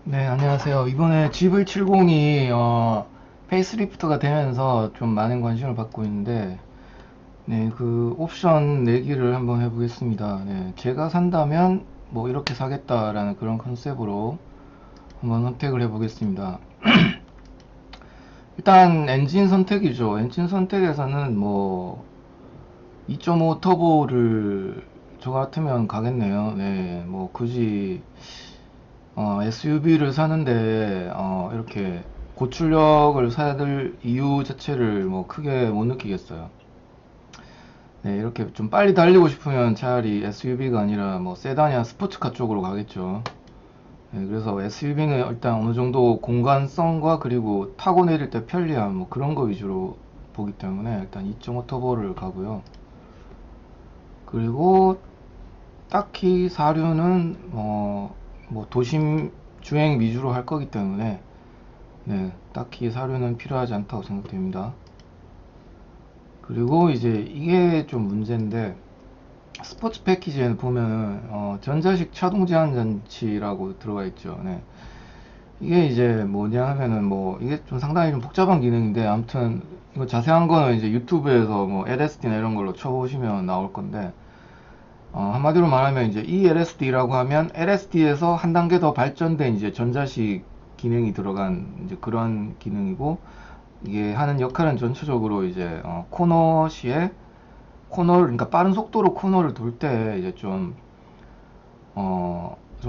네, 안녕하세요. 이번에 GV70이 페이스리프트가 되면서 좀 많은 관심을 받고 있는데, 네, 그 옵션 내기를 한번 해보겠습니다. 네, 제가 산다면 뭐 이렇게 사겠다라는 그런 컨셉으로 한번 선택을 해보겠습니다. 일단 엔진 선택이죠. 엔진 선택에서는 뭐 2.5 터보를 저 같으면 가겠네요. 네, 뭐 굳이 SUV를 사는데 이렇게 고출력을 사야 될 이유 자체를 뭐 크게 못 느끼겠어요. 네, 이렇게 좀 빨리 달리고 싶으면 차라리 SUV가 아니라 뭐 세단이나 스포츠카 쪽으로 가겠죠. 네, 그래서 SUV는 일단 어느 정도 공간성과 그리고 타고 내릴 때 편리함 뭐 그런 거 위주로 보기 때문에 일단 2.5 터보를 가고요. 그리고 딱히 사륜은 뭐 도심 주행 위주로 할 거기 때문에 네, 딱히 사료는 필요하지 않다고 생각됩니다. 그리고 이제 이게 좀 문제인데 스포츠 패키지에 보면은 전자식 차동 제한 장치라고 들어가 있죠. 네. 이게 이제 뭐냐 하면은 뭐 이게 좀 상당히 좀 복잡한 기능인데 아무튼 이거 자세한 거는 이제 유튜브에서 뭐 LSD나 이런 걸로 쳐보시면 나올 건데 한마디로 말하면 이제 이 LSD라고 하면 LSD에서 한 단계 더 발전된 이제 전자식 기능이 들어간 이제 그런 기능이고 이게 하는 역할은 전체적으로 이제 코너 시에 코너를 그러니까 빠른 속도로 코너를 돌 때 이제 좀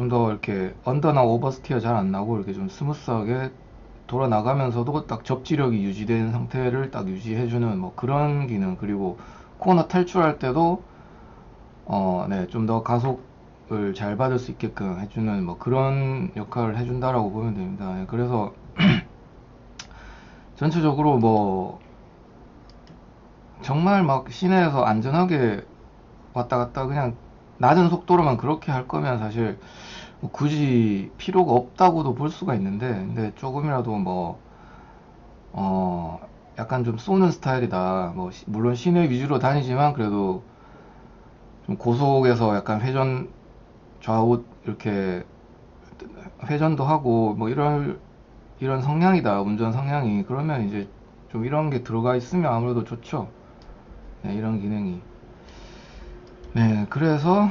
더 이렇게 언더나 오버스티어 잘 안 나고 이렇게 좀 스무스하게 돌아 나가면서도 딱 접지력이 유지된 상태를 딱 유지해주는 뭐 그런 기능. 그리고 코너 탈출할 때도 네, 좀 더 가속을 잘 받을 수 있게끔 해주는 뭐 그런 역할을 해준다라고 보면 됩니다. 예, 그래서 전체적으로 뭐 정말 막 시내에서 안전하게 왔다 갔다 그냥 낮은 속도로만 그렇게 할 거면 사실 뭐 굳이 필요가 없다고도 볼 수가 있는데, 근데 조금이라도 뭐, 어, 약간 좀 쏘는 스타일이다. 뭐, 물론 시내 위주로 다니지만 그래도 좀 고속에서 약간 회전, 좌우 이렇게 회전도 하고 뭐 이런 성향이다. 운전 성향이. 그러면 이제 좀 이런 게 들어가 있으면 아무래도 좋죠. 네, 이런 기능이. 네, 그래서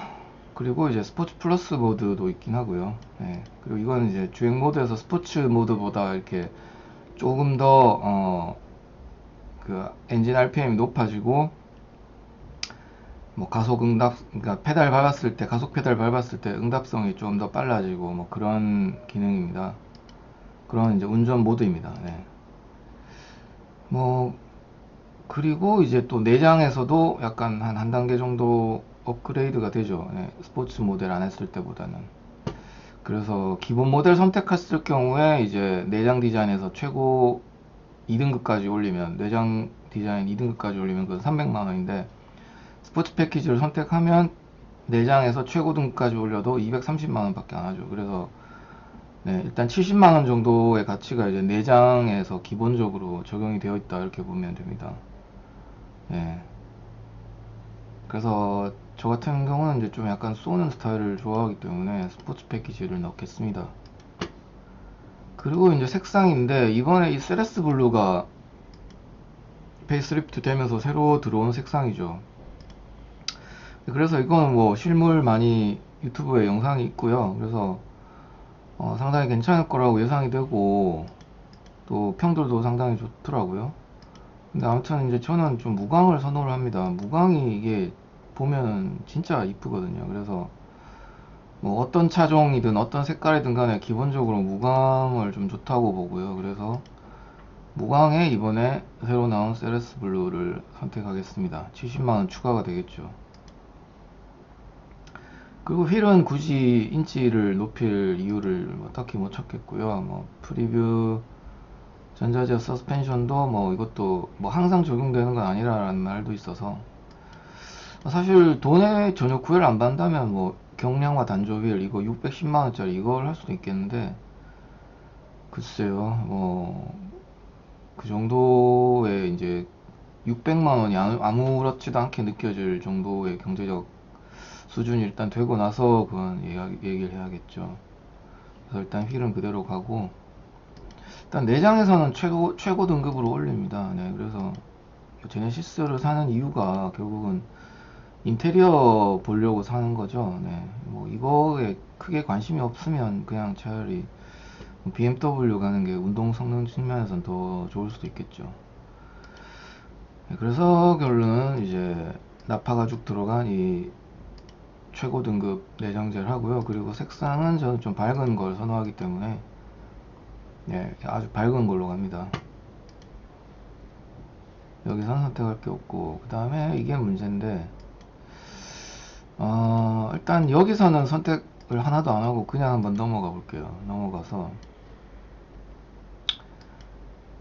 그리고 이제 스포츠 플러스 모드도 있긴 하고요. 네, 그리고 이건 이제 주행 모드에서 스포츠 모드보다 이렇게 조금 더 그 엔진 RPM이 높아지고 뭐 가속 응답 그러니까 페달 밟았을 때 가속 페달 밟았을 때 응답성이 좀 더 빨라지고 뭐 그런 기능입니다. 그런 이제 운전 모드입니다. 네. 뭐 그리고 이제 또 내장에서도 약간 한 단계 정도 업그레이드가 되죠. 네, 스포츠 모델 안 했을 때보다는. 그래서 기본 모델 선택했을 경우에 이제 내장 디자인에서 최고 2등급까지 올리면 내장 디자인 2등급까지 올리면 그건 300만 원인데 스포츠 패키지를 선택하면 내장에서 최고 등급까지 올려도 230만 원밖에 안 하죠. 그래서 네, 일단 70만 원 정도의 가치가 이제 내장에서 기본적으로 적용이 되어 있다 이렇게 보면 됩니다. 네. 그래서 저 같은 경우는 이제 좀 약간 쏘는 스타일을 좋아하기 때문에 스포츠 패키지를 넣겠습니다. 그리고 이제 색상인데 이번에 이 세레스 블루가 페이스리프트 되면서 새로 들어온 색상이죠. 그래서 이거는 뭐 실물 많이 유튜브에 영상이 있고요. 그래서 상당히 괜찮을 거라고 예상이 되고 또 평들도 상당히 좋더라고요. 근데 아무튼 이제 저는 좀 무광을 선호를 합니다. 무광이 이게 보면 진짜 이쁘거든요. 그래서 뭐 어떤 차종이든 어떤 색깔이든 간에 기본적으로 무광을 좀 좋다고 보고요. 그래서 무광에 이번에 새로 나온 세레스 블루를 선택하겠습니다. 70만원 추가가 되겠죠. 그리고 휠은 굳이 인치를 높일 이유를 뭐 딱히 못 찾겠고요. 뭐 프리뷰 전자제어 서스펜션도 뭐 이것도 뭐 항상 적용되는 건 아니라는 말도 있어서 사실 돈에 전혀 구애를 안 받는다면 뭐 경량화 단조 휠 이거 610만원짜리 이걸 할 수도 있겠는데 글쎄요 뭐 그 정도의 이제 600만 원이 아무렇지도 않게 느껴질 정도의 경제적 수준이 일단 되고 나서 그건 얘기를 해야겠죠. 그래서 일단 휠은 그대로 가고, 일단 내장에서는 최고 등급으로 올립니다. 네, 그래서 제네시스를 사는 이유가 결국은 인테리어 보려고 사는 거죠. 네, 뭐 이거에 크게 관심이 없으면 그냥 차라리 BMW 가는 게 운동 성능 측면에선 더 좋을 수도 있겠죠. 네, 그래서 결론은 이제 나파 가죽 들어간 이 최고 등급 내장재를 하고요. 그리고 색상은 저는 좀 밝은 걸 선호하기 때문에 네, 아주 밝은 걸로 갑니다. 여기선 선택할 게 없고, 그 다음에 이게 문제인데, 일단 여기서는 선택을 하나도 안 하고 그냥 한번 넘어가 볼게요. 넘어가서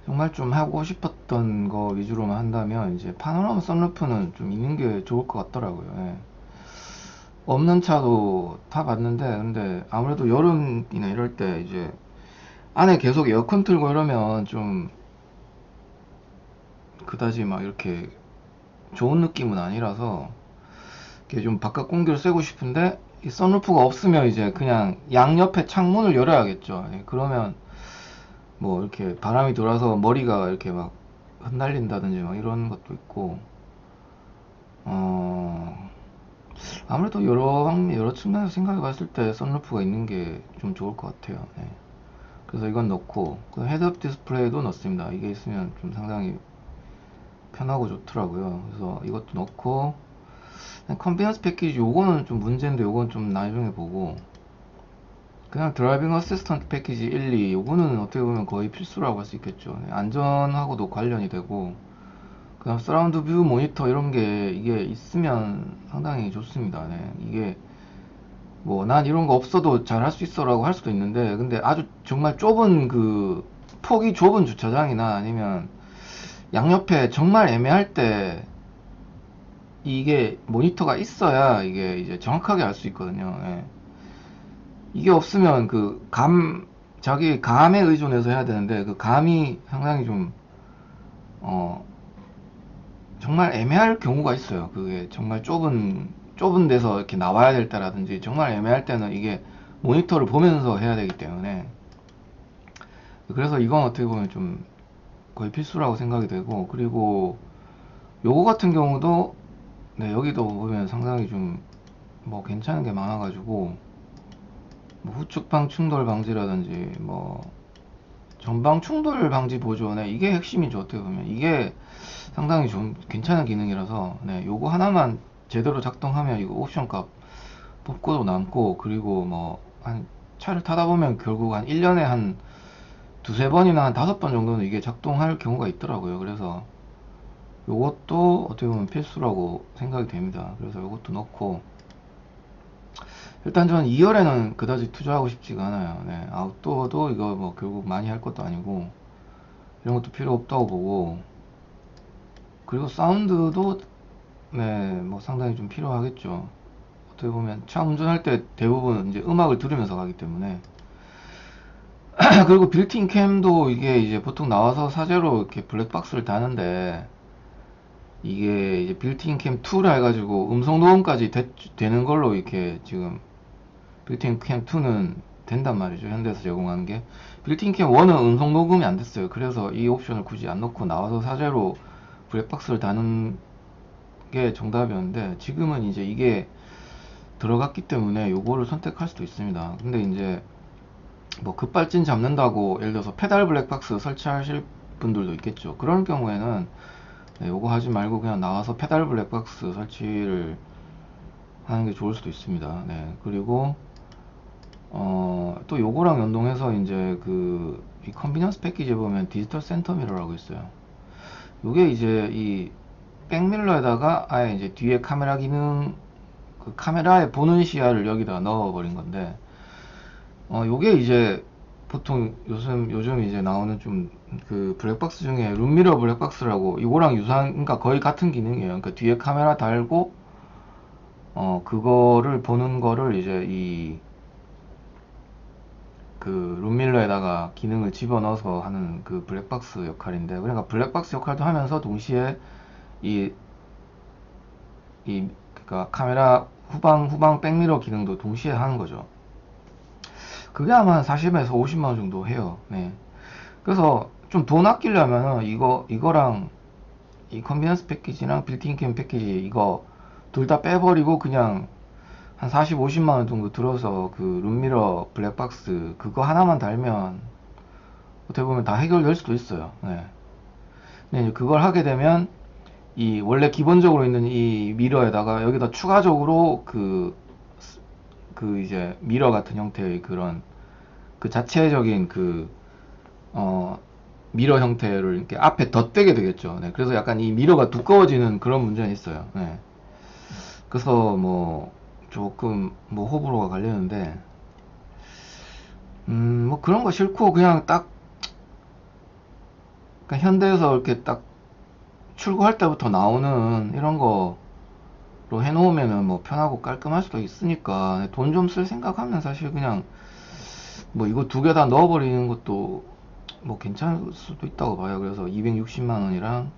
정말 좀 하고 싶었던 거 위주로만 한다면 이제 파노라마 선루프는 좀 있는 게 좋을 것 같더라고요. 예. 없는 차도 타봤는데 근데 아무래도 여름이나 이럴 때 이제 안에 계속 에어컨 틀고 이러면 좀 그다지 막 이렇게 좋은 느낌은 아니라서 이렇게 좀 바깥 공기를 쐬고 싶은데 이 선루프가 없으면 이제 그냥 양옆에 창문을 열어야겠죠. 예, 그러면 뭐 이렇게 바람이 돌아서 머리가 이렇게 막 흩날린다든지 막 이런 것도 있고, 어 아무래도 여러 측면에서 생각해 봤을 때 선루프가 있는 게 좀 좋을 것 같아요. 네. 그래서 이건 넣고, 그 헤드업 디스플레이도 넣습니다. 이게 있으면 좀 상당히 편하고 좋더라고요. 그래서 이것도 넣고, 컨비너스 패키지 요거는 좀 문제인데 요건 좀 나중에 보고, 그냥 드라이빙 어시스턴트 패키지 1, 2 요거는 어떻게 보면 거의 필수라고 할 수 있겠죠. 네, 안전하고도 관련이 되고, 그다음 서라운드 뷰 모니터 이런 게 이게 있으면 상당히 좋습니다. 네, 이게 뭐 난 이런 거 없어도 잘 할 수 있어라고 할 수도 있는데 근데 아주 정말 좁은 그 폭이 좁은 주차장이나 아니면 양옆에 정말 애매할 때 이게 모니터가 있어야 이게 이제 정확하게 알 수 있거든요. 예. 이게 없으면 자기 감에 의존해서 해야 되는데 그 감이 상당히 좀 어, 정말 애매할 경우가 있어요. 그게 정말 좁은 데서 이렇게 나와야 될 때라든지 정말 애매할 때는 이게 모니터를 보면서 해야 되기 때문에 그래서 이건 어떻게 보면 좀 거의 필수라고 생각이 되고, 그리고 요거 같은 경우도 네, 여기도 보면 상당히 좀 뭐 괜찮은 게 많아가지고 뭐 후측방 충돌 방지라든지 뭐 전방 충돌 방지 보조네, 이게 핵심이죠. 어떻게 보면 이게 상당히 좀 괜찮은 기능이라서 네, 요거 하나만 제대로 작동하면 이거 옵션 값 뽑고도 남고, 그리고 뭐 한 차를 타다 보면 결국 한 1년에 한 두세 번이나 한 다섯 번 정도는 이게 작동할 경우가 있더라고요. 그래서 요것도 어떻게 보면 필수라고 생각이 됩니다. 그래서 요것도 넣고, 일단 저는 2열에는 그다지 투자하고 싶지가 않아요. 네, 아웃도어도 이거 뭐 결국 많이 할 것도 아니고 이런 것도 필요 없다고 보고, 그리고 사운드도 네, 뭐 상당히 좀 필요하겠죠. 어떻게 보면 차 운전할 때 대부분 이제 음악을 들으면서 가기 때문에 그리고 빌트인 캠도 이게 이제 보통 나와서 사제로 이렇게 블랙박스를 다는데 이게 이제 빌트인 캠 2라 해가지고 음성 녹음까지 되는 걸로 이렇게 지금 빌트인 캠 2는 된단 말이죠. 현대에서 제공하는 게. 빌트인 캠 1은 음성 녹음이 안 됐어요. 그래서 이 옵션을 굳이 안 넣고 나와서 사제로 블랙박스를 다는 게 정답이었는데 지금은 이제 이게 들어갔기 때문에 요거를 선택할 수도 있습니다. 근데 이제 뭐 급발진 잡는다고 예를 들어서 페달 블랙박스 설치하실 분들도 있겠죠. 그런 경우에는 네, 요거 하지 말고 그냥 나와서 페달 블랙박스 설치를 하는 게 좋을 수도 있습니다. 네, 그리고 또 요거랑 연동해서 이제 이 컨비넌스 패키지에 보면 디지털 센터 미러라고 있어요. 요게 이제 이 백밀러에다가 아예 이제 뒤에 카메라 기능, 그 카메라에 보는 시야를 여기다 넣어버린 건데, 요게 이제 보통 요즘 이제 나오는 좀 그 블랙박스 중에 룸미러 블랙박스라고 이거랑 유사한, 그러니까 거의 같은 기능이에요. 그러니까 뒤에 카메라 달고, 그거를 보는 거를 이제 그 룸밀러에다가 기능을 집어넣어서 하는 그 블랙박스 역할인데, 그러니까 블랙박스 역할도 하면서 동시에 이, 그러니까 카메라 후방 백미러 기능도 동시에 하는 거죠. 그게 아마 한 40에서 50만 원 정도 해요. 네. 그래서 좀 돈 아끼려면은 이거랑 이 컨비넌스 패키지랑 빌트인 캠 패키지 이거 둘 다 빼버리고 그냥 한 40, 50만 원 정도 들어서 그 룸미러 블랙박스 그거 하나만 달면 어떻게 보면 다 해결될 수도 있어요. 네. 근데 이제 그걸 하게 되면 이 원래 기본적으로 있는 이 미러에다가 여기다 추가적으로 그 이제 미러 같은 형태의 그런 그 자체적인 어, 미러 형태를 이렇게 앞에 덧대게 되겠죠. 네, 그래서 약간 이 미러가 두꺼워지는 그런 문제는 있어요. 네. 그래서 뭐 조금 뭐 호불호가 갈리는데 뭐 그런 거 싫고 그냥 딱 그냥 현대에서 이렇게 딱 출고할 때부터 나오는 이런 거로 해놓으면은 뭐 편하고 깔끔할 수도 있으니까 돈 좀 쓸 생각하면 사실 그냥 뭐 이거 두 개 다 넣어버리는 것도 뭐 괜찮을 수도 있다고 봐요. 그래서 260만 원이랑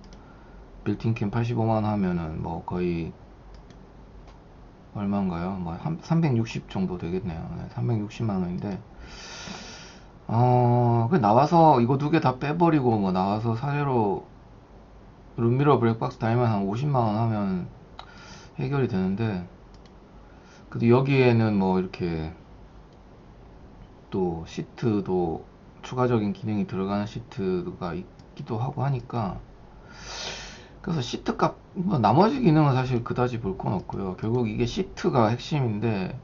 빌트인캠 85만 원 하면은 뭐 거의 얼마인가요? 뭐 한 360 정도 되겠네요. 네, 360만 원인데 그 나와서 이거 두 개 다 빼버리고 뭐 나와서 사제로 룸미러 블랙박스 달면 한 50만 원 하면 해결이 되는데 그래도 여기에는 뭐 이렇게 또 시트도 추가적인 기능이 들어가는 시트가 있기도 하고 하니까 그래서 시트 값, 뭐 나머지 기능은 사실 그다지 볼 건 없고요. 결국 이게 시트가 핵심인데,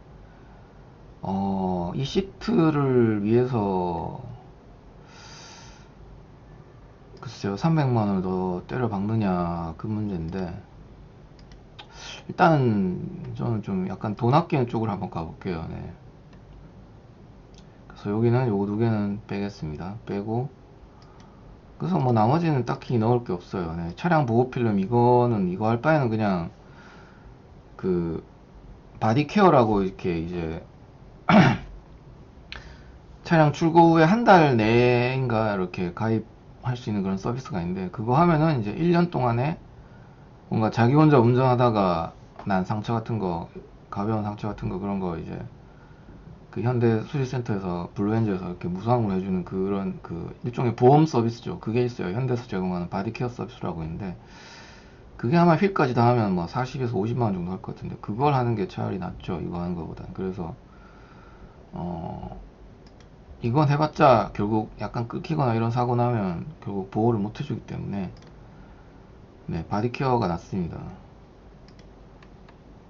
이 시트를 위해서, 글쎄요, 300만 원을 더 때려 박느냐, 그 문제인데, 일단, 저는 좀 약간 돈 아끼는 쪽으로 한번 가볼게요. 네. 그래서 여기는 요거 두 개는 빼겠습니다. 빼고, 그래서 뭐 나머지는 딱히 넣을 게 없어요. 네. 차량 보호 필름 이거는 이거 할 바에는 그냥 그 바디 케어라고 이렇게 이제 차량 출고 후에 한 달 내인가 이렇게 가입할 수 있는 그런 서비스가 있는데 그거 하면은 이제 1년 동안에 뭔가 자기 혼자 운전하다가 난 상처 같은 거 가벼운 상처 같은 거 그런 거 이제 그 현대 수리센터에서 블루엔즈에서 이렇게 무상으로 해주는 그런 그 일종의 보험 서비스죠. 그게 있어요. 현대에서 제공하는 바디케어 서비스라고 있는데 그게 아마 휠까지 다 하면 뭐 40에서 50만 원 정도 할 것 같은데 그걸 하는 게 차라리 낫죠. 이거 하는 것보다. 그래서 어 이건 해봤자 결국 약간 끊기거나 이런 사고 나면 결국 보호를 못 해주기 때문에 네 바디케어가 낫습니다.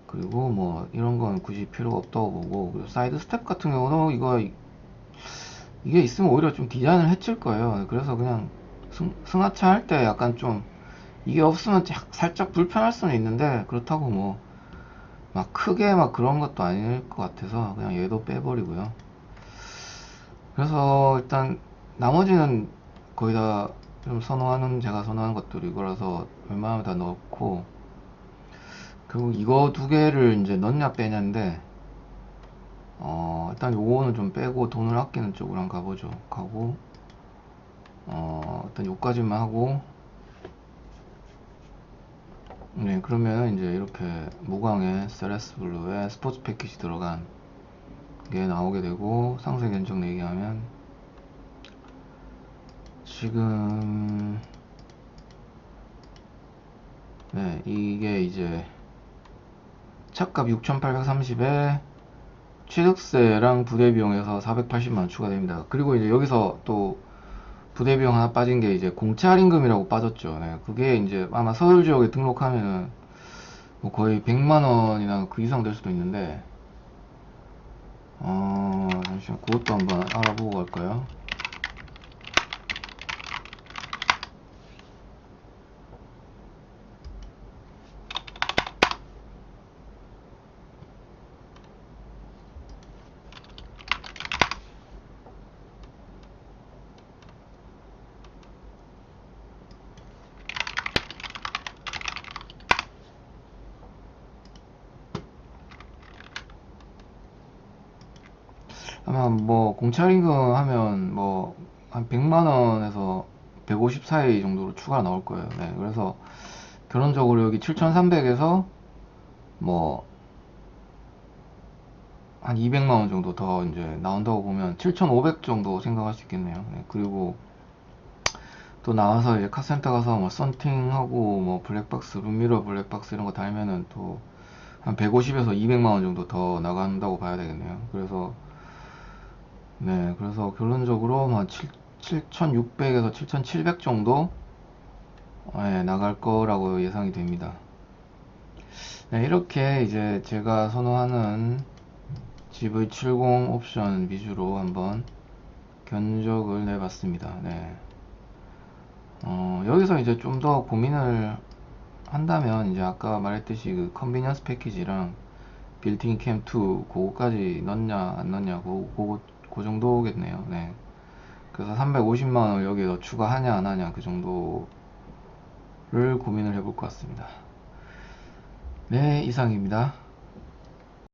그리고 뭐 이런 건 굳이 필요가 없다고 보고 그리고 사이드 스텝 같은 경우는 이게 있으면 오히려 좀 디자인을 해칠 거예요. 그래서 그냥 승하차 할 때 약간 좀 이게 없으면 살짝 불편할 수는 있는데 그렇다고 뭐 막 크게 막 그런 것도 아닐 것 같아서 그냥 얘도 빼버리고요. 그래서 일단 나머지는 거의 다 좀 제가 선호하는 것들이 이거라서 웬만하면 다 넣고 결국 이거 두 개를 이제 넣냐 빼냐인데 일단 요거는 좀 빼고 돈을 아끼는 쪽으로 한번 가보죠. 가고 일단 요까지만 하고 네 그러면 이제 이렇게 무광의 세레스 블루에 스포츠 패키지 들어간 게 나오게 되고 상세 견적 얘기하면 지금 네 이게 이제 차값 6,830에 취득세랑 부대비용에서 480만원 추가됩니다. 그리고 이제 여기서 또 부대비용 하나 빠진 게 이제 공채 할인금이라고 빠졌죠. 네, 그게 이제 아마 서울 지역에 등록하면은 뭐 거의 100만원이나 그 이상 될 수도 있는데 잠시만 그것도 한번 알아보고 갈까요? 아마 뭐 공채 할인금 하면 뭐 한 100만원에서 150 사이 정도로 추가 나올 거예요. 네, 그래서 결론적으로 여기 7,300에서 뭐 한 200만 원 정도 더 이제 나온다고 보면 7,500 정도 생각할 수 있겠네요. 네, 그리고 또 나와서 이제 카센터 가서 뭐 썬팅하고 뭐 블랙박스, 룸미러 블랙박스 이런 거 달면은 또 한 150에서 200만 원 정도 더 나간다고 봐야 되겠네요. 그래서 네, 그래서 결론적으로 한 7,600에서 7,700 정도 예, 나갈 거라고 예상이 됩니다. 네, 이렇게 이제 제가 선호하는 GV70 옵션 위주로 한번 견적을 내봤습니다. 네. 여기서 이제 좀 더 고민을 한다면 이제 아까 말했듯이 그 컨비니언스 패키지랑 빌트인 캠2 그거까지 넣냐 안 넣냐고 그 정도겠네요. 네. 그래서 350만원을 여기에 더 추가하냐 안 하냐 그 정도를 고민을 해볼 것 같습니다. 네, 이상입니다.